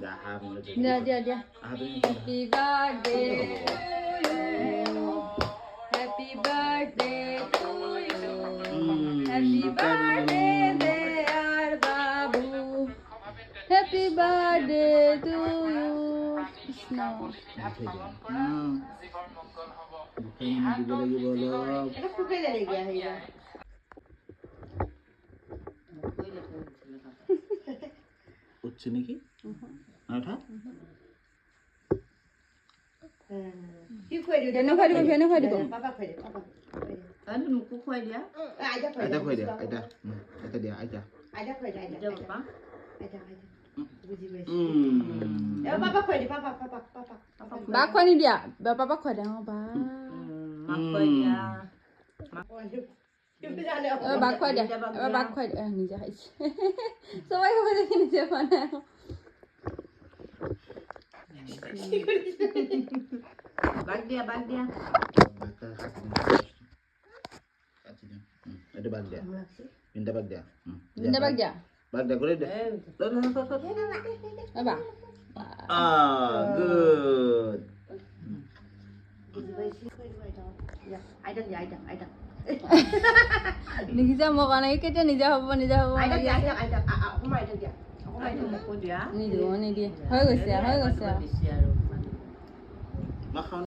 যা হা মনে তো দিয়া happy birthday happy birthday to you happy birthday dear বাবু happy birthday to you Krishna এটা ফুটে যাবে গিয়া হইয়া উঠছে নাকি আঠা কি কই দিও ভেনে খাই দিব বাবা কই দে বাবা Kan muku kuai dia. আইদা কই আইটা কই দে আইটা এটা দিয়া আইটা আইদা কই দে আইদা Dia apa? আইদা বুঝি পাইছি এ বাবা কই দে বাবা বাক খুৱাই নিদিয়া পাপাক খুৱাই দে বা Mak kuai dia. বাক খুৱাই দে বাক খুৱাই দে নিজে খাইছে সবাই খাব দেখি নিজে খোৱা নাই Bag dia, bag dia. এটা বাগ দিয়া তিনটা বাগ দিয়া তিনটা বাক দিয়া বাগ দিয়া করে দে বা গুড বুঝি পাইছি কই আইদা আইদা দিয়া আইদা দেখিছা মই কোৱা নাই কেতিয়া নিজে হ'ব আইদা অকমান আইদা দিয়া Itu muku dia. নিদিয়ে হৈ গৈছে Dia হৈ গৈছে berdua di siaru. মাখন